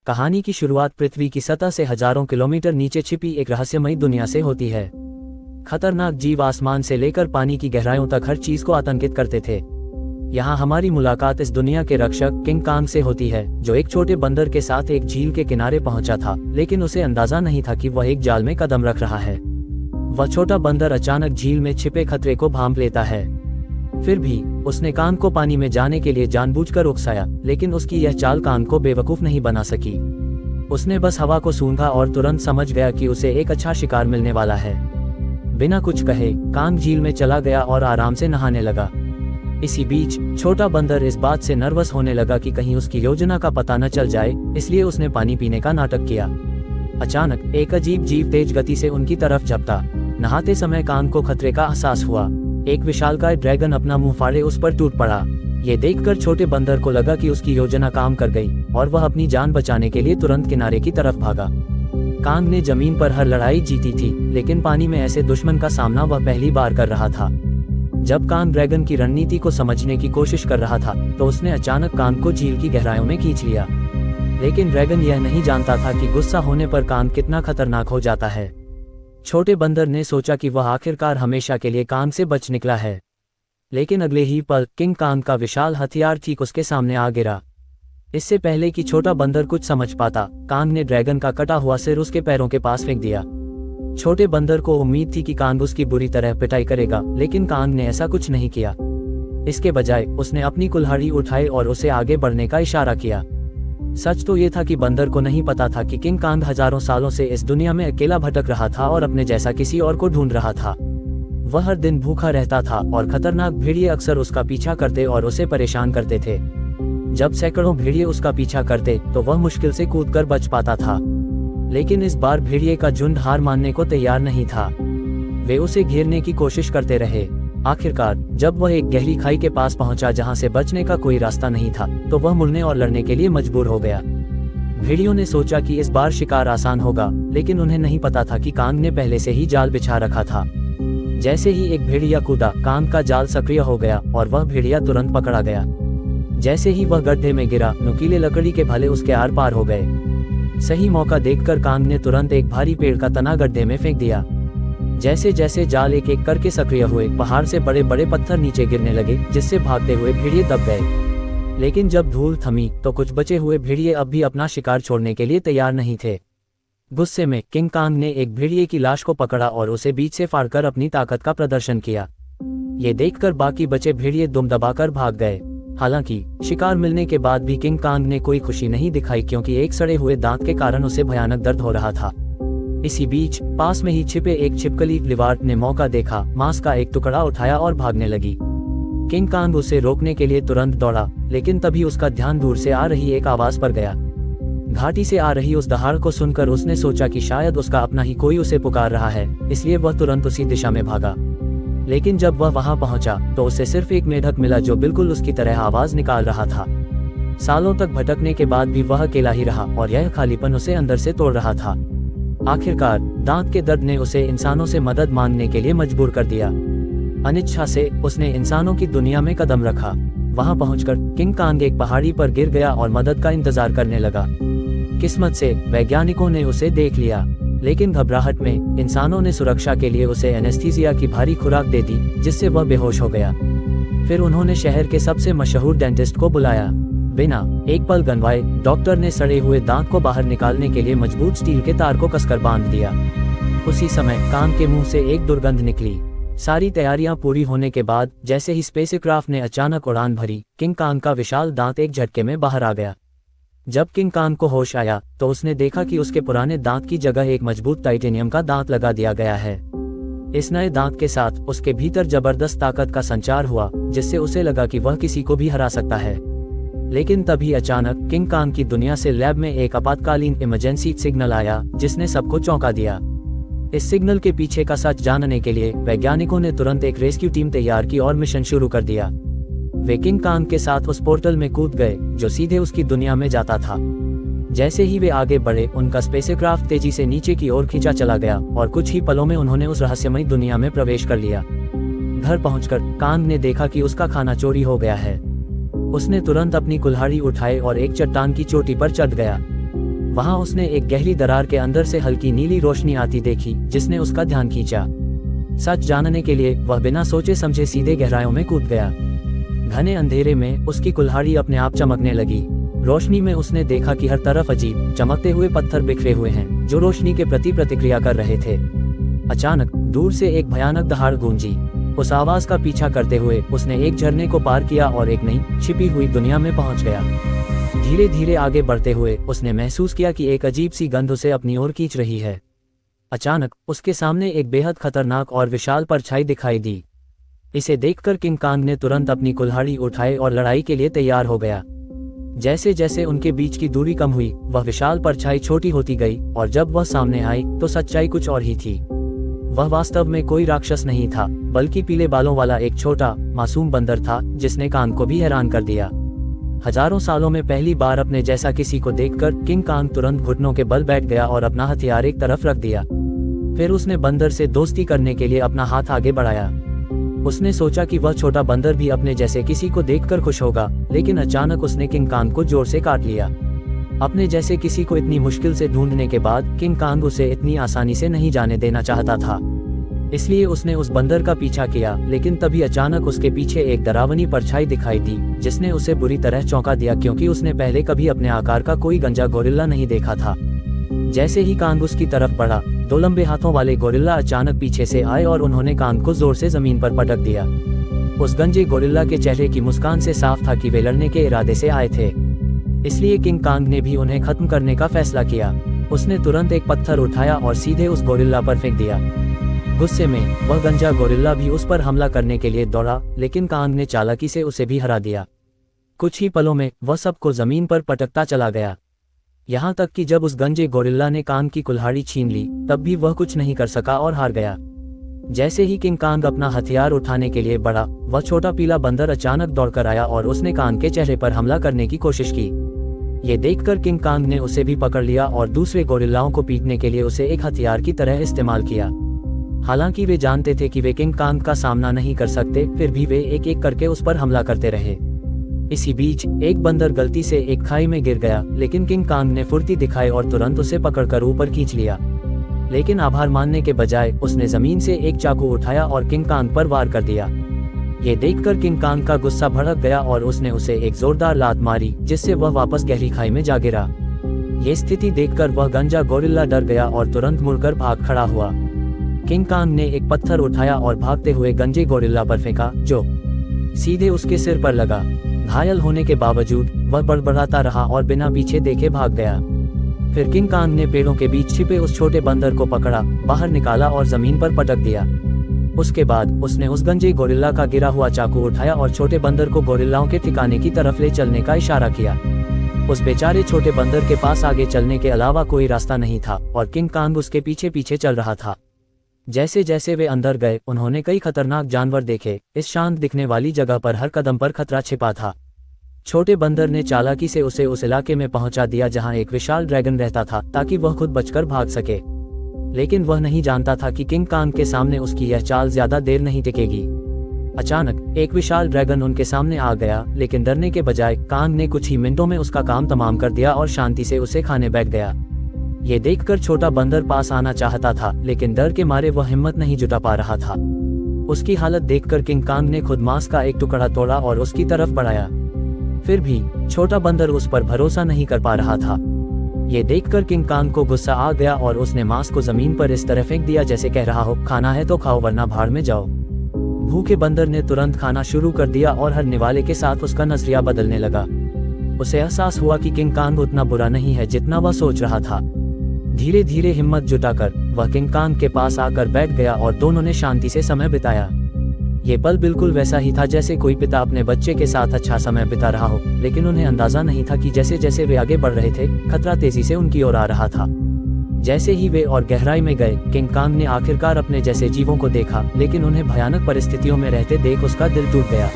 कहानी की शुरुआत पृथ्वी की सतह से हजारों किलोमीटर नीचे छिपी एक रहस्यमयी दुनिया से होती है। खतरनाक जीव आसमान से लेकर पानी की गहराइयों तक हर चीज को आतंकित करते थे। यहाँ हमारी मुलाकात इस दुनिया के रक्षक किंग कांग से होती है, जो एक छोटे बंदर के साथ एक झील के किनारे पहुंचा था, लेकिन उसे अंदाजा नहीं था कि वह एक जाल में कदम रख रहा है। वह छोटा बंदर अचानक झील में छिपे खतरे को भांप लेता है। फिर भी उसने कांग को पानी में जाने के लिए जानबूझकर उकसाया, लेकिन उसकी यह चाल कांग को बेवकूफ नहीं बना सकी। उसने बस हवा को सूंघा और तुरंत समझ गया कि उसे एक अच्छा शिकार मिलने वाला है। बिना कुछ कहे कांग झील में चला गया और आराम से नहाने लगा। इसी बीच छोटा बंदर इस बात से नर्वस होने लगा कि कहीं उसकी योजना का पता न चल जाए, इसलिए उसने पानी पीने का नाटक किया। अचानक एक अजीब जीव तेज गति से उनकी तरफ झपटा। नहाते समय कांग को खतरे का एहसास हुआ। एक विशालकाय ड्रैगन अपना मुंह फाड़े उस पर टूट पड़ा। ये देखकर छोटे बंदर को लगा कि उसकी योजना काम कर गई और वह अपनी जान बचाने के लिए तुरंत किनारे की तरफ भागा। कांग ने जमीन पर हर लड़ाई जीती थी, लेकिन पानी में ऐसे दुश्मन का सामना वह पहली बार कर रहा था। जब कांग ड्रैगन की रणनीति को समझने की कोशिश कर रहा था, तो उसने अचानक कांग को झील की गहराइयों में खींच लिया। लेकिन ड्रैगन यह नहीं जानता था कि गुस्सा होने पर कांग कितना खतरनाक हो जाता है। छोटे बंदर ने सोचा कि वह आखिरकार हमेशा के लिए कांग से बच निकला है, लेकिन अगले ही पल किंग कांग का विशाल हथियार ठीक उसके सामने आ गिरा। इससे पहले कि छोटा बंदर कुछ समझ पाता, कांग ने ड्रैगन का कटा हुआ सिर उसके पैरों के पास फेंक दिया। छोटे बंदर को उम्मीद थी कि कांग उसकी बुरी तरह पिटाई करेगा, लेकिन कांग ने ऐसा कुछ नहीं किया। इसके बजाय उसने अपनी कुल्हाड़ी उठाई और उसे आगे बढ़ने का इशारा किया। सच तो ये था कि बंदर को नहीं पता था कि किंग कांग हजारों सालों से इस दुनिया में अकेला भटक रहा था और अपने जैसा किसी और को ढूंढ रहा था। वह हर दिन भूखा रहता था और खतरनाक भेड़िए अक्सर उसका पीछा करते और उसे परेशान करते थे। जब सैकड़ों भेड़िए उसका पीछा करते तो वह मुश्किल से कूदकर बच पाता था, लेकिन इस बार भेड़िए का झुंड हार मानने को तैयार नहीं था। वे उसे घेरने की कोशिश करते रहे। आखिरकार जब वह एक गहरी खाई के पास पहुंचा जहां से बचने का कोई रास्ता नहीं था, तो वह मुड़ने और लड़ने के लिए मजबूर हो गया। भेड़ियों ने सोचा कि इस बार शिकार आसान होगा, लेकिन उन्हें नहीं पता था कि कांग ने पहले से ही जाल बिछा रखा था। जैसे ही एक भेड़िया कूदा, कांग का जाल सक्रिय हो गया और वह भेड़िया तुरंत पकड़ा गया। जैसे ही वह गड्ढे में गिरा, नुकीले लकड़ी के भाले उसके आर पार हो गए। सही मौका देखकर कांग ने तुरंत एक भारी पेड़ का तना गड्ढे में फेंक दिया। जैसे जैसे जाल एक एक करके सक्रिय हुए, पहाड़ से बड़े बड़े पत्थर नीचे गिरने लगे, जिससे भागते हुए भेड़िए दब गए। लेकिन जब धूल थमी तो कुछ बचे हुए भेड़िए अब भी अपना शिकार छोड़ने के लिए तैयार नहीं थे। गुस्से में किंग कांग ने एक भेड़िए की लाश को पकड़ा और उसे बीच से फाड़कर अपनी ताकत का प्रदर्शन किया। ये देखकर बाकी बचे भेड़िए दुम दबाकर भाग गए। हालांकि शिकार मिलने के बाद भी किंग कांग ने कोई खुशी नहीं दिखाई, क्योंकि एक सड़े हुए दांत के कारण उसे भयानक दर्द हो रहा था। इसी बीच पास में ही छिपे एक छिपकली लिवार्ट ने मौका देखा, मांस का एक टुकड़ा उठाया और भागने लगी। किंग कांग उसे रोकने के लिए तुरंत दौड़ा, लेकिन तभी उसका ध्यान दूर से आ रही एक आवाज पर गया। घाटी से आ रही उस दहाड़ को सुनकर उसने सोचा कि शायद उसका अपना ही कोई उसे पुकार रहा है, इसलिए वह तुरंत उसी दिशा में भागा। लेकिन जब वह वहां पहुंचा तो उसे सिर्फ एक मेढक मिला जो बिल्कुल उसकी तरह आवाज निकाल रहा था। सालों तक भटकने के बाद भी वह अकेला ही रहा और यह खालीपन उसे अंदर से तोड़ रहा था। आखिरकार दांत के दर्द ने उसे इंसानों से मदद मांगने के लिए मजबूर कर दिया। अनिच्छा से उसने इंसानों की दुनिया में कदम रखा। वहां पहुंचकर किंग कांग एक पहाड़ी पर गिर गया और मदद का इंतजार करने लगा। किस्मत से वैज्ञानिकों ने उसे देख लिया, लेकिन घबराहट में इंसानों ने सुरक्षा के लिए उसे एनेस्थीसिया की भारी खुराक दे दी, जिससे वह बेहोश हो गया। फिर उन्होंने शहर के सबसे मशहूर डेंटिस्ट को बुलाया। बिना एक पल गंवाए डॉक्टर ने सड़े हुए दांत को बाहर निकालने के लिए मजबूत स्टील के तार को कसकर बांध दिया। उसी समय कांग के मुंह से एक दुर्गंध निकली। सारी तैयारियां पूरी होने के बाद जैसे ही स्पेसक्राफ्ट ने अचानक उड़ान भरी, किंग कांग का विशाल दांत एक झटके में बाहर आ गया। जब किंग कांग को होश आया तो उसने देखा कि उसके पुराने दांत की जगह एक मजबूत टाइटेनियम का दांत लगा दिया गया है। इस नए दांत के साथ उसके भीतर जबरदस्त ताकत का संचार हुआ, जिससे उसे लगा कि वह किसी को भी हरा सकता है। लेकिन तभी अचानक किंग कांग की दुनिया से लैब में एक आपातकालीन इमरजेंसी सिग्नल आया, जिसने सबको चौंका दिया। इस सिग्नल के पीछे का सच जानने के लिए वैज्ञानिकों ने तुरंत एक रेस्क्यू टीम तैयार की और मिशन शुरू कर दिया। वे किंग कांग के साथ उस पोर्टल में कूद गए जो सीधे उसकी दुनिया में जाता था। जैसे ही वे आगे बढ़े, उनका स्पेसक्राफ्ट तेजी से नीचे की ओर खींचा चला गया और कुछ ही पलों में उन्होंने उस रहस्यमयी दुनिया में प्रवेश कर लिया। घर पहुंचकर कांग ने देखा कि उसका खाना चोरी हो गया है। उसने तुरंत अपनी कुल्हाड़ी उठाई और एक चट्टान की चोटी पर चढ़ गया। वहां उसने एक गहरी दरार के अंदर से हल्की नीली रोशनी आती देखी, जिसने उसका ध्यान खींचा। सच जानने के लिए वह बिना सोचे समझे सीधे गहराइयों में कूद गया। घने अंधेरे में उसकी कुल्हाड़ी अपने आप चमकने लगी। रोशनी में उसने देखा कि हर तरफ अजीब चमकते हुए पत्थर बिखरे हुए हैं, जो रोशनी के प्रति प्रतिक्रिया कर रहे थे। अचानक दूर से एक भयानक दहाड़ गूंजी। उस आवाज का पीछा करते हुए उसने एक झरने को पार किया और एक नई छिपी हुई दुनिया में पहुंच गया। धीरे धीरे आगे बढ़ते हुए उसने महसूस किया कि एक अजीब सी गंध उसे अपनी ओर खींच रही है। अचानक उसके सामने एक बेहद खतरनाक और विशाल परछाई दिखाई दी। इसे देखकर किंग कांग ने तुरंत अपनी कुल्हाड़ी उठाई और लड़ाई के लिए तैयार हो गया। जैसे जैसे उनके बीच की दूरी कम हुई, वह विशाल परछाई छोटी होती गई और जब वह सामने आई तो सच्चाई कुछ और ही थी। वह वास्तव में कोई राक्षस नहीं था, बल्कि पीले बालों वाला एक छोटा मासूम बंदर था, जिसने कांग को भी हैरान कर दिया। हजारों सालों में पहली बार अपने जैसा किसी को देखकर किंग कांग तुरंत घुटनों के बल बैठ गया और अपना हथियार एक तरफ रख दिया। फिर उसने बंदर से दोस्ती करने के लिए अपना हाथ आगे बढ़ाया। उसने सोचा कि वह छोटा बंदर भी अपने जैसे किसी को देखकर खुश होगा, लेकिन अचानक उसने किंग कांग को जोर से काट लिया। अपने जैसे किसी को इतनी मुश्किल से ढूंढने के बाद किंग कांग उसे इतनी आसानी से नहीं जाने देना चाहता था। इसलिए उसने उस बंदर का पीछा किया, लेकिन तभी अचानक उसके पीछे एक डरावनी परछाई दिखाई दी, जिसने उसे बुरी तरह चौंका दिया, क्योंकि उसने पहले कभी अपने आकार का कोई गंजा गोरिल्ला नहीं देखा था। जैसे ही कांग उसकी तरफ बढ़ा, दो लंबे हाथों वाले गोरिल्ला अचानक पीछे से आए और उन्होंने कांग को जोर से जमीन पर पटक दिया। उस गंजे गोरिल्ला के चेहरे की मुस्कान से साफ था कि वे लड़ने के इरादे से आए थे। इसलिए किंग कांग ने भी उन्हें खत्म करने का फैसला किया। उसने तुरंत एक पत्थर उठाया और सीधे उस गोरिल्ला पर फेंक दिया। गुस्से में वह गंजा गोरिल्ला भी उस पर हमला करने के लिए दौड़ा, लेकिन कांग ने चालाकी से उसे भी हरा दिया। कुछ ही पलों में वह सबको जमीन पर पटकता चला गया। यहाँ तक कि जब उस गंजे गोरिल्ला ने कांग की कुल्हाड़ी छीन ली, तब भी वह कुछ नहीं कर सका और हार गया। जैसे ही किंग कांग अपना हथियार उठाने के लिए बढ़ा, वह छोटा पीला बंदर अचानक दौड़कर आया और उसने कांग के चेहरे पर हमला करने की कोशिश की। ये देखकर किंग कांग ने उसे भी पकड़ लिया और दूसरे गोरिल्लाओं को पीटने के लिए उसे एक हथियार की तरह इस्तेमाल किया। हालांकि वे जानते थे कि वे किंग कांग का सामना नहीं कर सकते, फिर भी वे एक एक करके उस पर हमला करते रहे। इसी बीच एक बंदर गलती से एक खाई में गिर गया, लेकिन किंग कांग ने फुर्ती दिखाई और तुरंत उसे पकड़कर ऊपर खींच लिया। लेकिन आभार मानने के बजाय उसने जमीन से एक चाकू उठाया और किंग कांग पर वार कर दिया। ये देखकर किंग कांग का गुस्सा भड़क गया और उसने उसे एक जोरदार लात मारी, जिससे वह वापस गहरी खाई में जा गिरा। ये स्थिति देखकर वह गंजा गोरिल्ला डर गया और तुरंत मुड़कर भाग खड़ा हुआ। किंग कांग ने एक पत्थर उठाया और भागते हुए गंजे गोरिल्ला पर फेंका, जो सीधे उसके सिर पर लगा। घायल होने के बावजूद वह बड़बड़ाता रहा और बिना पीछे देखे भाग गया। फिर किंग कांग ने पेड़ों के बीच छिपे उस छोटे बंदर को पकड़ा, बाहर निकाला और जमीन पर पटक दिया। उसके बाद उसने उस गंजे गोरिल्ला का गिरा हुआ चाकू उठाया और छोटे बंदर को गोरिल्लाओं के ठिकाने की तरफ ले चलने का इशारा किया। उस बेचारे छोटे बंदर के पास आगे चलने के अलावा कोई रास्ता नहीं था और किंग कांग उसके पीछे पीछे चल रहा था। जैसे जैसे वे अंदर गए, उन्होंने कई खतरनाक जानवर देखे। इस शांत दिखने वाली जगह पर हर कदम पर खतरा छिपा था। छोटे बंदर ने चालाकी से उसे उस इलाके में पहुंचा दिया जहां एक विशाल ड्रैगन रहता था, ताकि वह खुद बचकर भाग सके। लेकिन वह नहीं जानता था कि किंग कांग के सामने उसकी यह चाल ज्यादा देर नहीं टिकेगी। अचानक एक विशाल ड्रैगन उनके सामने आ गया, लेकिन डरने के बजाय कांग ने कुछ ही मिनटों में उसका काम तमाम कर दिया और शांति से उसे खाने बैठ गया। ये देखकर छोटा बंदर पास आना चाहता था, लेकिन डर के मारे वह हिम्मत नहीं जुटा पा रहा था। उसकी हालत देखकर किंग कांग ने खुद मांस का एक टुकड़ा तोड़ा और उसकी तरफ बढ़ाया। फिर भी छोटा बंदर उस पर भरोसा नहीं कर पा रहा था। ये देखकर किंग कांग को गुस्सा आ गया और उसने मांस को जमीन पर इस तरह फेंक दिया जैसे कह रहा हो, खाना है तो खाओ वरना भाड़ में जाओ। भूखे बंदर ने तुरंत खाना शुरू कर दिया और हर निवाले के साथ उसका नजरिया बदलने लगा। उसे एहसास हुआ कि किंग कांग उतना बुरा नहीं है जितना वह सोच रहा था। धीरे धीरे हिम्मत जुटाकर वह किंग कांग के पास आकर बैठ गया और दोनों ने शांति से समय बिताया। ये पल बिल्कुल वैसा ही था जैसे कोई पिता अपने बच्चे के साथ अच्छा समय बिता रहा हो, लेकिन उन्हें अंदाजा नहीं था कि जैसे जैसे वे आगे बढ़ रहे थे, खतरा तेजी से उनकी ओर आ रहा था। जैसे ही वे और गहराई में गए, किंग कांग ने आखिरकार अपने जैसे जीवों को देखा, लेकिन उन्हें भयानक परिस्थितियों में रहते देख उसका दिल टूट गया।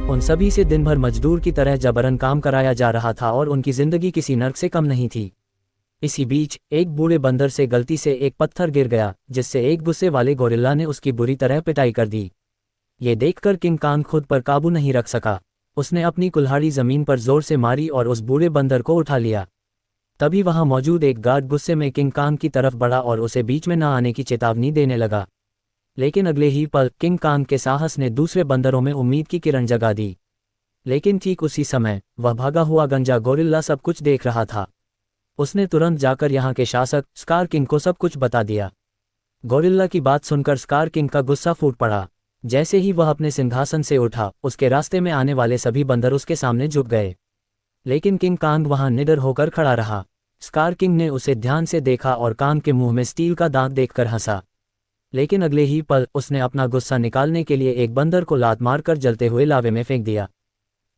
उन सभी से दिन भर मजदूर की तरह जबरन काम कराया जा रहा था और उनकी जिंदगी किसी नर्क से कम नहीं थी। इसी बीच एक बूढ़े बंदर से गलती से एक पत्थर गिर गया, जिससे एक गुस्से वाले गोरिल्ला ने उसकी बुरी तरह पिटाई कर दी। ये देखकर किंग कांग खुद पर काबू नहीं रख सका। उसने अपनी कुल्हाड़ी जमीन पर जोर से मारी और उस बूढ़े बंदर को उठा लिया। तभी वहां मौजूद एक गार्ड गुस्से में किंग कांग की तरफ बढ़ा और उसे बीच में न आने की चेतावनी देने लगा। लेकिन अगले ही पल किंग कांग के साहस ने दूसरे बंदरों में उम्मीद की किरण जगा दी। लेकिन ठीक उसी समय वह भागा हुआ गंजा गोरिल्ला सब कुछ देख रहा था। उसने तुरंत जाकर यहाँ के शासक स्कार किंग को सब कुछ बता दिया। गोरिल्ला की बात सुनकर स्कार किंग का गुस्सा फूट पड़ा। जैसे ही वह अपने सिंहासन से उठा, उसके रास्ते में आने वाले सभी बंदर उसके सामने झुक गए। लेकिन किंग कांग वहां निडर होकर खड़ा रहा। स्कार किंग ने उसे ध्यान से देखा और कांग के मुंह में स्टील का दांत देखकर हंसा। लेकिन अगले ही पल उसने अपना गुस्सा निकालने के लिए एक बंदर को लात मारकर जलते हुए लावे में फेंक दिया।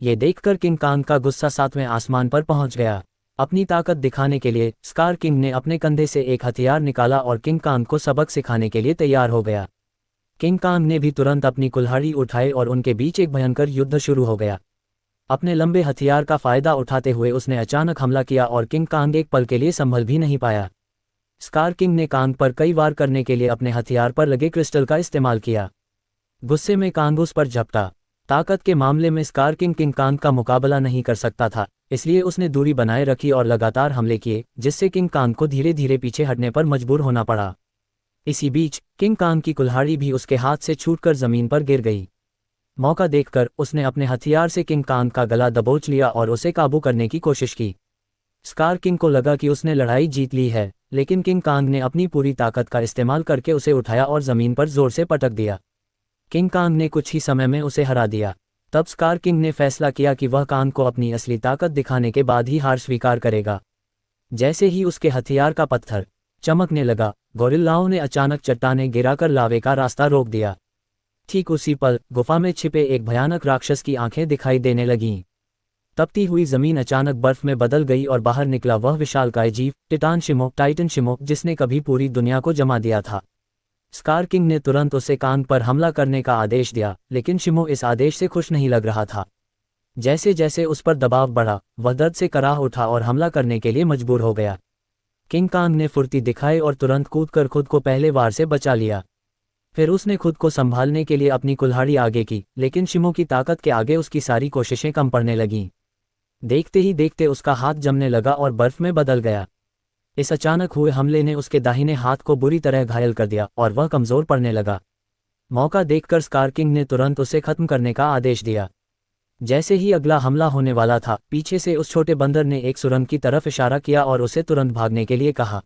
ये देखकर किंग कांग का गुस्सा 7वें आसमान पर पहुंच गया। अपनी ताकत दिखाने के लिए स्कार किंग ने अपने कंधे से एक हथियार निकाला और किंग कांग को सबक सिखाने के लिए तैयार हो गया। किंग कांग ने भी तुरंत अपनी कुल्हाड़ी उठाई और उनके बीच एक भयंकर युद्ध शुरू हो गया। अपने लंबे हथियार का फायदा उठाते हुए उसने अचानक हमला किया और किंग कांग एक पल के लिए संभल भी नहीं पाया। स्कार किंग ने कांग पर कई वार करने के लिए अपने हथियार पर लगे क्रिस्टल का इस्तेमाल किया। गुस्से में कांग उस पर झपटा। ताकत के मामले में स्कार किंग किंग कांग का मुकाबला नहीं कर सकता था, इसलिए उसने दूरी बनाए रखी और लगातार हमले किए, जिससे किंग कांग को धीरे धीरे पीछे हटने पर मजबूर होना पड़ा। इसी बीच किंग कांग की कुल्हाड़ी भी उसके हाथ से छूटकर जमीन पर गिर गई। मौका देखकर उसने अपने हथियार से किंग कांग का गला दबोच लिया और उसे काबू करने की कोशिश की। स्कार किंग को लगा कि उसने लड़ाई जीत ली है, लेकिन किंग कांग ने अपनी पूरी ताकत का इस्तेमाल करके उसे उठाया और जमीन पर जोर से पटक दिया। किंग कांग ने कुछ ही समय में उसे हरा दिया। तब स्कार किंग ने फैसला किया कि वह कांग को अपनी असली ताकत दिखाने के बाद ही हार स्वीकार करेगा। जैसे ही उसके हथियार का पत्थर चमकने लगा, गोरिल्लाओं ने अचानक चट्टानें गिराकर लावे का रास्ता रोक दिया। ठीक उसी पल गुफा में छिपे एक भयानक राक्षस की आंखें दिखाई देने लगीं। तपती हुई जमीन अचानक बर्फ में बदल गई और बाहर निकला वह विशालकाय जीव टाइटन शिमोक, जिसने कभी पूरी दुनिया को जमा दिया था। स्कार किंग ने तुरंत उसे कांग पर हमला करने का आदेश दिया, लेकिन शिमो इस आदेश से खुश नहीं लग रहा था। जैसे जैसे उस पर दबाव बढ़ा, वह दर्द से कराह उठा और हमला करने के लिए मजबूर हो गया। किंग कांग ने फुर्ती दिखाई और तुरंत कूदकर खुद को पहले वार से बचा लिया। फिर उसने खुद को संभालने के लिए अपनी कुल्हाड़ी आगे की, लेकिन शिमो की ताकत के आगे उसकी सारी कोशिशें कम पड़ने लगीं। देखते ही देखते उसका हाथ जमने लगा और बर्फ में बदल गया। इस अचानक हुए हमले ने उसके दाहिने हाथ को बुरी तरह घायल कर दिया और वह कमजोर पड़ने लगा। मौका देखकर स्कार किंग ने तुरंत उसे खत्म करने का आदेश दिया। जैसे ही अगला हमला होने वाला था, पीछे से उस छोटे बंदर ने एक सुरंग की तरफ इशारा किया और उसे तुरंत भागने के लिए कहा।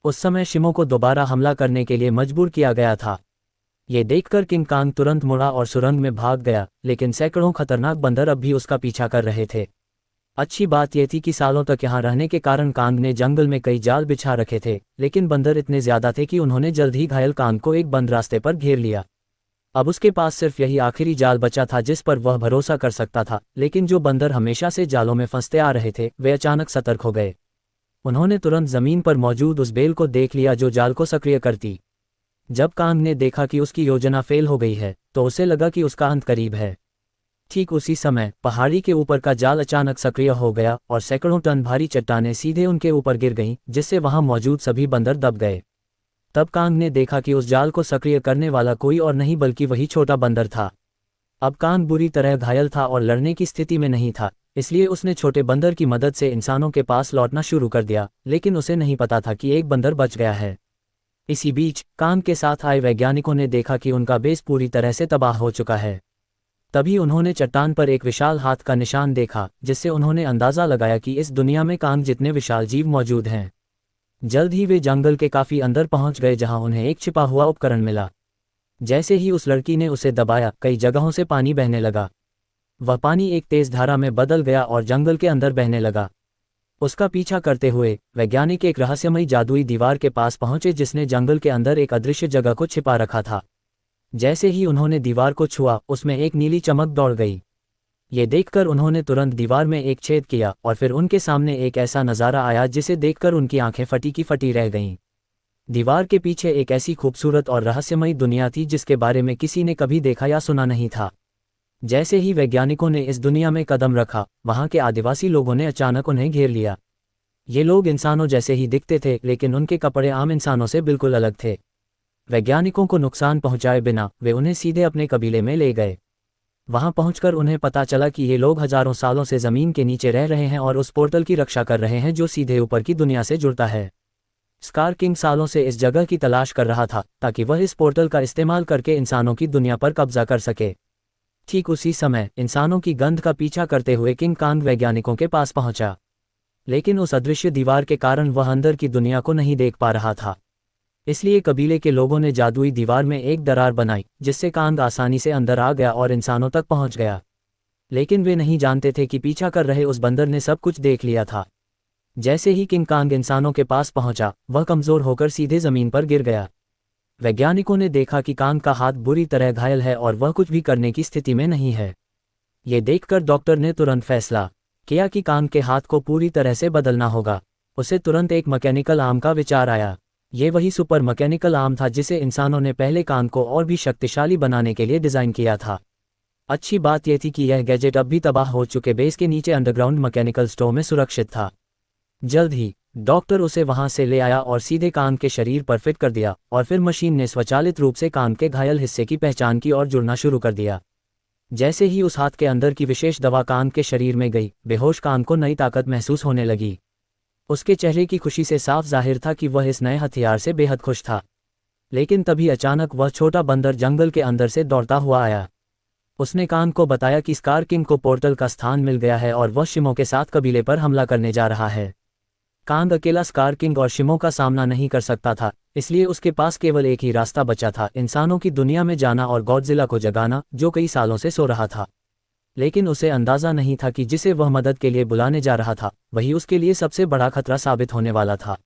उस समय शिमो को दोबारा हमला करने के लिए मजबूर किया गया था। ये देखकर किंग कांग तुरंत मुड़ा और सुरंग में भाग गया, लेकिन सैकड़ों खतरनाक बंदर अब भी उसका पीछा कर रहे थे। अच्छी बात यह थी कि सालों तक यहाँ रहने के कारण कांग ने जंगल में कई जाल बिछा रखे थे, लेकिन बंदर इतने ज्यादा थे कि उन्होंने जल्द ही घायल कांग को एक बंद रास्ते पर घेर लिया। अब उसके पास सिर्फ यही आखिरी जाल बचा था जिस पर वह भरोसा कर सकता था, लेकिन जो बंदर हमेशा से जालों में फंसते आ रहे थे वे अचानक सतर्क हो गए। उन्होंने तुरंत जमीन पर मौजूद उस बेल को देख लिया जो जाल को सक्रिय करती। जब कांग ने देखा कि उसकी योजना फेल हो गई है, तो उसे लगा कि उसका अंत करीब है। ठीक उसी समय पहाड़ी के ऊपर का जाल अचानक सक्रिय हो गया और सैकड़ों टन भारी चट्टानें सीधे उनके ऊपर गिर गईं, जिससे वहां मौजूद सभी बंदर दब गए। तब कांग ने देखा कि उस जाल को सक्रिय करने वाला कोई और नहीं बल्कि वही छोटा बंदर था। अब कांग बुरी तरह घायल था और लड़ने की स्थिति में नहीं था, इसलिए उसने छोटे बंदर की मदद से इंसानों के पास लौटना शुरू कर दिया, लेकिन उसे नहीं पता था कि एक बंदर बच गया है। इसी बीच कांग के साथ आए वैज्ञानिकों ने देखा कि उनका बेस पूरी तरह से तबाह हो चुका है। तभी उन्होंने चट्टान पर एक विशाल हाथ का निशान देखा, जिससे उन्होंने अंदाजा लगाया कि इस दुनिया में कांग जितने विशाल जीव मौजूद हैं। जल्द ही वे जंगल के काफी अंदर पहुंच गए, जहां उन्हें एक छिपा हुआ उपकरण मिला। जैसे ही उस लड़की ने उसे दबाया, कई जगहों से पानी बहने लगा। वह पानी एक तेज धारा में बदल गया और जंगल के अंदर बहने लगा। उसका पीछा करते हुए वैज्ञानिक एक रहस्यमयी जादुई दीवार के पास पहुंचे, जिसने जंगल के अंदर एक अदृश्य जगह को छिपा रखा था। जैसे ही उन्होंने दीवार को छुआ, उसमें एक नीली चमक दौड़ गई। ये देखकर उन्होंने तुरंत दीवार में एक छेद किया और फिर उनके सामने एक ऐसा नज़ारा आया जिसे देखकर उनकी आंखें फटी की फटी रह गईं। दीवार के पीछे एक ऐसी खूबसूरत और रहस्यमयी दुनिया थी जिसके बारे में किसी ने कभी देखा या सुना नहीं था। जैसे ही वैज्ञानिकों ने इस दुनिया में कदम रखा, वहां के आदिवासी लोगों ने अचानक उन्हें घेर लिया। ये लोग इंसानों जैसे ही दिखते थे, लेकिन उनके कपड़े आम इंसानों से बिल्कुल अलग थे। वैज्ञानिकों को नुकसान पहुंचाए बिना वे उन्हें सीधे अपने कबीले में ले गए। वहां पहुंचकर उन्हें पता चला कि ये लोग हजारों सालों से जमीन के नीचे रह रहे हैं और उस पोर्टल की रक्षा कर रहे हैं जो सीधे ऊपर की दुनिया से जुड़ता है। स्कार किंग सालों से इस जगह की तलाश कर रहा था ताकि वह इस पोर्टल का इस्तेमाल करके इंसानों की दुनिया पर कब्जा कर सके। ठीक उसी समय इंसानों की गंध का पीछा करते हुए किंग कांग वैज्ञानिकों के पास पहुंचा, लेकिन उस अदृश्य दीवार के कारण वह अंदर की दुनिया को नहीं देख पा रहा था। इसलिए कबीले के लोगों ने जादुई दीवार में एक दरार बनाई जिससे कांग आसानी से अंदर आ गया और इंसानों तक पहुंच गया। लेकिन वे नहीं जानते थे कि पीछा कर रहे उस बंदर ने सब कुछ देख लिया था। जैसे ही किंग कांग इंसानों के पास पहुंचा, वह कमजोर होकर सीधे जमीन पर गिर गया। वैज्ञानिकों ने देखा कि कांग का हाथ बुरी तरह घायल है और वह कुछ भी करने की स्थिति में नहीं है। ये देखकर डॉक्टर ने तुरंत फैसला किया कि कांग के हाथ को पूरी तरह से बदलना होगा। उसे तुरंत एक मैकेनिकल आर्म का विचार आया। ये वही सुपर मैकेनिकल आर्म था जिसे इंसानों ने पहले कांग को और भी शक्तिशाली बनाने के लिए डिजाइन किया था। अच्छी बात यह थी कि यह गैजेट अब भी तबाह हो चुके बेस के नीचे अंडरग्राउंड मैकेनिकल स्टोर में सुरक्षित था। जल्द ही डॉक्टर उसे वहां से ले आया और सीधे कान के शरीर पर फिट कर दिया और फिर मशीन ने स्वचालित रूप से कान के घायल हिस्से की पहचान की और जुड़ना शुरू कर दिया। जैसे ही उस हाथ के अंदर की विशेष दवा कान के शरीर में गई, बेहोश कान को नई ताकत महसूस होने लगी। उसके चेहरे की खुशी से साफ जाहिर था कि वह इस नए हथियार से बेहद खुश था। लेकिन तभी अचानक वह छोटा बंदर जंगल के अंदर से दौड़ता हुआ आया। उसने कान को बताया कि स्कार किंग को पोर्टल का स्थान मिल गया है और वह शिमो के साथ कबीले पर हमला करने जा रहा है। कांग अकेला स्कार किंग और शिमो का सामना नहीं कर सकता था, इसलिए उसके पास केवल एक ही रास्ता बचा था, इंसानों की दुनिया में जाना और गॉडजिला को जगाना, जो कई सालों से सो रहा था। लेकिन उसे अंदाजा नहीं था कि जिसे वह मदद के लिए बुलाने जा रहा था, वही उसके लिए सबसे बड़ा खतरा साबित होने वाला था।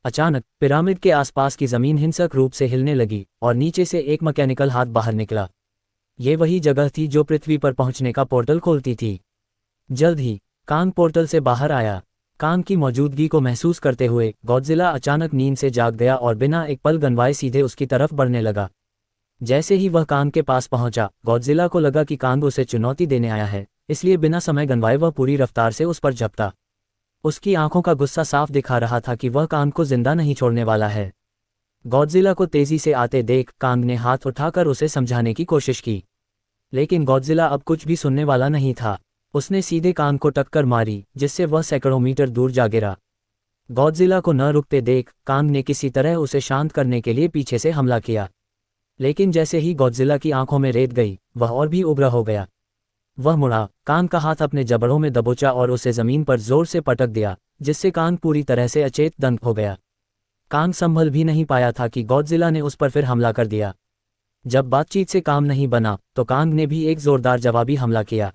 अचानक पिरामिड के आसपास की जमीन हिंसक रूप से हिलने लगी और नीचे से एक मैकेनिकल हाथ बाहर निकला। ये वही जगह थी जो पृथ्वी पर पहुंचने का पोर्टल खोलती थी। जल्द ही कांग पोर्टल से बाहर आया। कांग की मौजूदगी को महसूस करते हुए गॉडजिला अचानक नींद से जाग गया और बिना एक पल गंवाए सीधे उसकी तरफ बढ़ने लगा। जैसे ही वह कांग के पास पहुंचा, गॉडजिला को लगा कि कांग उसे चुनौती देने आया है, इसलिए बिना समय गंवाए वह पूरी रफ्तार से उस पर झपटा। उसकी आंखों का गुस्सा साफ दिखा रहा था कि वह कांग को जिंदा नहीं छोड़ने वाला है। गॉडजिला को तेजी से आते देख कांग ने हाथ उठाकर उसे समझाने की कोशिश की, लेकिन गॉडजिला अब कुछ भी सुनने वाला नहीं था। उसने सीधे कांग को टक्कर मारी, जिससे वह सैकड़ों मीटर दूर जा गिरा। गॉडजिला को न रुकते देख कांग ने किसी तरह उसे शांत करने के लिए पीछे से हमला किया, लेकिन जैसे ही गॉडजिला की आंखों में रेत गई, वह और भी उग्र हो गया। वह मुड़ा, कांग का हाथ अपने जबड़ों में दबोचा और उसे जमीन पर जोर से पटक दिया, जिससे कांग पूरी तरह से अचेत दंग हो गया। कांग संभल भी नहीं पाया था कि गॉडजिला ने उस पर फिर हमला कर दिया। जब बातचीत से काम नहीं बना तो कांग ने भी एक जोरदार जवाबी हमला किया।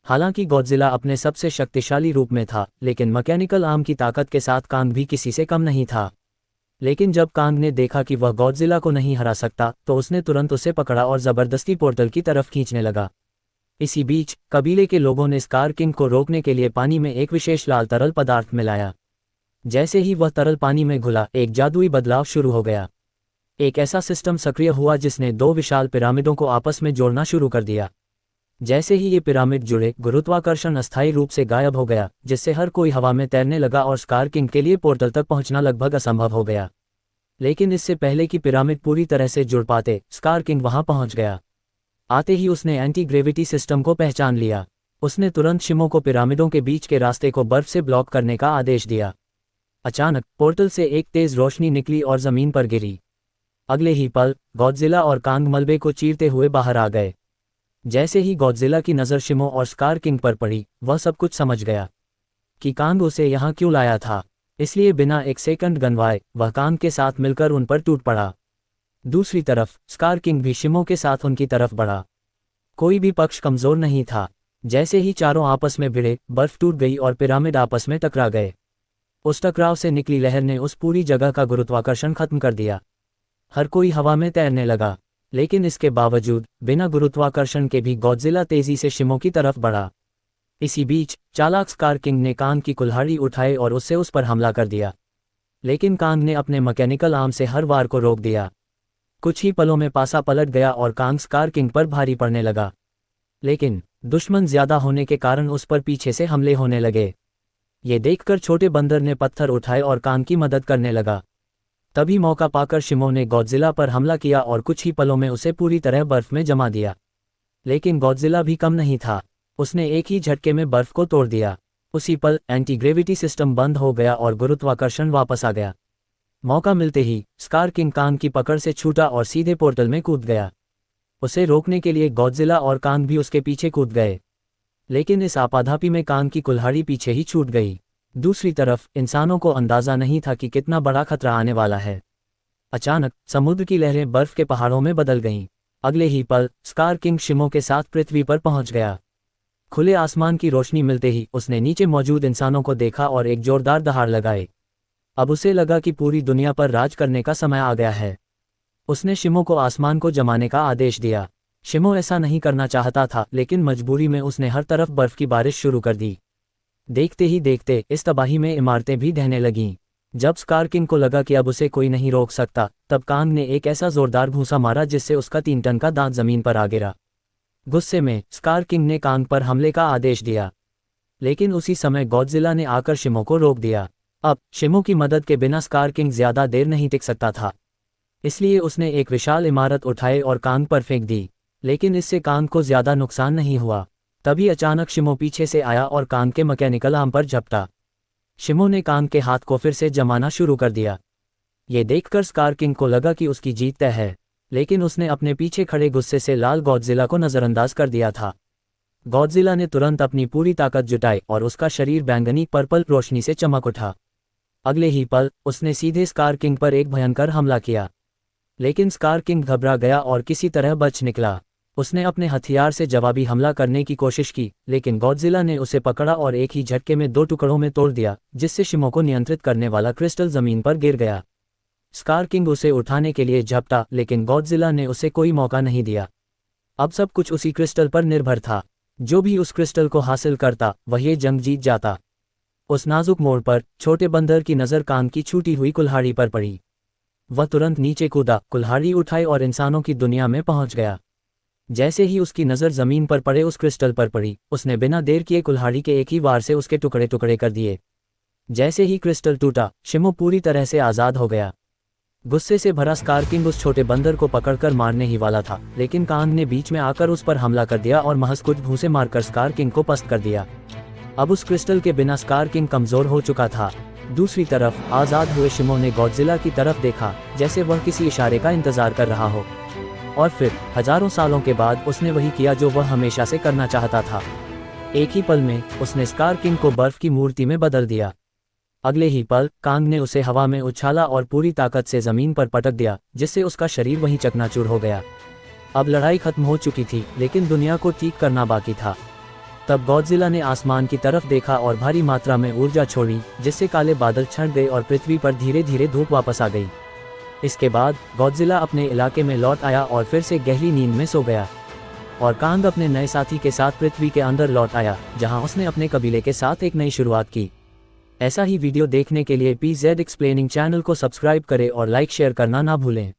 हालांकि गॉडजिला अपने सबसे शक्तिशाली रूप में था, लेकिन मैकेनिकल आर्म की ताकत के साथ कांग भी किसी से कम नहीं था। लेकिन जब कांग ने देखा कि वह गॉडजिला को नहीं हरा सकता, तो उसने तुरंत उसे पकड़ा और जबरदस्ती पोर्टल की तरफ खींचने लगा। इसी बीच कबीले के लोगों ने स्कार किंग को रोकने के लिए पानी में एक विशेष लाल तरल पदार्थ मिलाया। जैसे ही वह तरल पानी में घुला, एक जादुई बदलाव शुरू हो गया। एक ऐसा सिस्टम सक्रिय हुआ जिसने दो विशाल पिरामिडों को आपस में जोड़ना शुरू कर दिया। जैसे ही ये पिरामिड जुड़े, गुरुत्वाकर्षण अस्थायी रूप से गायब हो गया, जिससे हर कोई हवा में तैरने लगा और स्कार किंग के लिए पोर्टल तक पहुंचना लगभग असंभव हो गया। लेकिन इससे पहले कि पिरामिड पूरी तरह से जुड़ पाते, स्कार किंग वहां पहुंच गया। आते ही उसने एंटी ग्रेविटी सिस्टम को पहचान लिया। उसने तुरंत शिमो को पिरामिडों के बीच के रास्ते को बर्फ से ब्लॉक करने का आदेश दिया। अचानक पोर्टल से एक तेज रोशनी निकली और जमीन पर गिरी। अगले ही पल गॉडजिला और कांग मलबे को चीरते हुए बाहर आ गए। जैसे ही गॉडजिला की नज़र शिमो और स्कार किंग पर पड़ी, वह सब कुछ समझ गया कि कांग उसे यहाँ क्यों लाया था। इसलिए बिना एक सेकंड गंवाए वह कांग के साथ मिलकर उन पर टूट पड़ा। दूसरी तरफ स्कार किंग भी शिमो के साथ उनकी तरफ बढ़ा। कोई भी पक्ष कमजोर नहीं था। जैसे ही चारों आपस में भिड़े, बर्फ टूट गई और पिरामिड आपस में टकरा गए। उस टकराव से निकली लहर ने उस पूरी जगह का गुरुत्वाकर्षण खत्म कर दिया। हर कोई हवा में तैरने लगा, लेकिन इसके बावजूद बिना गुरुत्वाकर्षण के भी गॉडजिला तेजी से शिमो की तरफ बढ़ा। इसी बीच चालाक स्कार किंग ने कांग की कुल्हाड़ी उठाई और उससे उस पर हमला कर दिया, लेकिन कांग ने अपने मैकेनिकल आर्म से हर वार को रोक दिया। कुछ ही पलों में पासा पलट गया और कांग स्कार किंग पर भारी पड़ने लगा, लेकिन दुश्मन ज्यादा होने के कारण उस पर पीछे से हमले होने लगे। ये देखकर छोटे बंदर ने पत्थर उठाए और कांग की मदद करने लगा। तभी मौका पाकर शिमो ने गॉडजिला पर हमला किया और कुछ ही पलों में उसे पूरी तरह बर्फ में जमा दिया। लेकिन गॉडजिला भी कम नहीं था। उसने एक ही झटके में बर्फ को तोड़ दिया। उसी पल एंटी ग्रेविटी सिस्टम बंद हो गया और गुरुत्वाकर्षण वापस आ गया। मौका मिलते ही स्कार किंग कांग की पकड़ से छूटा और सीधे पोर्टल में कूद गया। उसे रोकने के लिए गॉडजिला और कांग भी उसके पीछे कूद गए, लेकिन इस आपाधापी में कांग की कुल्हाड़ी पीछे ही छूट गई। दूसरी तरफ इंसानों को अंदाजा नहीं था कि कितना बड़ा खतरा आने वाला है। अचानक समुद्र की लहरें बर्फ के पहाड़ों में बदल गईं। अगले ही पल स्कार किंग शिमो के साथ पृथ्वी पर पहुंच गया। खुले आसमान की रोशनी मिलते ही उसने नीचे मौजूद इंसानों को देखा और एक जोरदार दहाड़ लगाई। अब उसे लगा कि पूरी दुनिया पर राज करने का समय आ गया है। उसने शिमो को आसमान को जमाने का आदेश दिया। शिमो ऐसा नहीं करना चाहता था, लेकिन मजबूरी में उसने हर तरफ बर्फ की बारिश शुरू कर दी। देखते ही देखते इस तबाही में इमारतें भी ढहने लगीं। जब स्कार किंग को लगा कि अब उसे कोई नहीं रोक सकता, तब कांग ने एक ऐसा जोरदार घूंसा मारा जिससे उसका 3 टन का दांत जमीन पर आ गिरा। गुस्से में स्कार किंग ने कांग पर हमले का आदेश दिया, लेकिन उसी समय गॉडजिला ने आकर शिमो को रोक दिया। अब शिमो की मदद के बिना स्कार किंग ज्यादा देर नहीं टिक सकता था, इसलिए उसने एक विशाल इमारत उठाई और कांग पर फेंक दी, लेकिन इससे कांग को ज्यादा नुकसान नहीं हुआ। तभी अचानक शिमो पीछे से आया और कांग के मैकेनिकल आर्म पर झपटा। शिमो ने कांग के हाथ को फिर से जमाना शुरू कर दिया। ये देखकर स्कार किंग को लगा कि उसकी जीत तय है, लेकिन उसने अपने पीछे खड़े गुस्से से लाल गॉडजिला को नजरअंदाज कर दिया था। गॉडजिला ने तुरंत अपनी पूरी ताकत जुटाई और उसका शरीर बैंगनी पर्पल रोशनी से चमक उठा। अगले ही पल उसने सीधे स्कार किंग पर एक भयंकर हमला किया, लेकिन स्कार किंग घबरा गया और किसी तरह बच निकला। उसने अपने हथियार से जवाबी हमला करने की कोशिश की, लेकिन गॉडजिला ने उसे पकड़ा और एक ही झटके में 2 टुकड़ों में तोड़ दिया, जिससे शिमो को नियंत्रित करने वाला क्रिस्टल जमीन पर गिर गया। स्कार किंग उसे उठाने के लिए झपटा, लेकिन गॉडजिला ने उसे कोई मौका नहीं दिया। अब सब कुछ उसी क्रिस्टल पर निर्भर था। जो भी उस क्रिस्टल को हासिल करता वह ये जंग जीत जाता। उस नाजुक मोड़ पर छोटे बंदर की नज़र कांग की छूटी हुई कुल्हाड़ी पर पड़ी। वह तुरंत नीचे कूदा, कुल्हाड़ी उठाई और इंसानों की दुनिया में पहुंच गया। जैसे ही उसकी नज़र जमीन पर पड़े उस क्रिस्टल पर पड़ी, उसने बिना देर किए कुल्हाड़ी के एक ही वार से उसके टुकड़े टुकड़े कर दिए। जैसे ही क्रिस्टल टूटा, शिमो पूरी तरह से आज़ाद हो गया। गुस्से से भरा स्कार किंग उस छोटे बंदर को पकड़कर मारने ही वाला था, लेकिन कांग ने बीच में आकर उस पर हमला कर दिया और महज कुछ घूंसे मारकर स्कार किंग को पस्त कर दिया। अब उस क्रिस्टल के बिना स्कार किंग कमजोर हो चुका था। दूसरी तरफ आज़ाद हुए शिमो ने गॉडजिला की तरफ देखा, जैसे वह किसी इशारे का इंतजार कर रहा हो, और फिर हजारों सालों के बाद उसने वही किया जो वह हमेशा से करना चाहता था। एक ही पल में उसने स्कार किंग को बर्फ की मूर्ति में बदल दिया। अगले ही पल कांग ने उसे हवा में उछाला और पूरी ताकत से जमीन पर पटक दिया, जिससे उसका शरीर वहीं चकनाचूर हो गया। अब लड़ाई खत्म हो चुकी थी, लेकिन दुनिया को ठीक करना बाकी था। तब गॉडजिला ने आसमान की तरफ देखा और भारी मात्रा में ऊर्जा छोड़ी, जिससे काले बादल छंट गए और पृथ्वी पर धीरे धीरे धूप वापस आ गई। इसके बाद गॉडजिला अपने इलाके में लौट आया और फिर से गहरी नींद में सो गया, और कांग अपने नए साथी के साथ पृथ्वी के अंदर लौट आया, जहां उसने अपने कबीले के साथ एक नई शुरुआत की। ऐसा ही वीडियो देखने के लिए PZ एक्सप्लेनिंग चैनल को सब्सक्राइब करें और लाइक शेयर करना ना भूलें।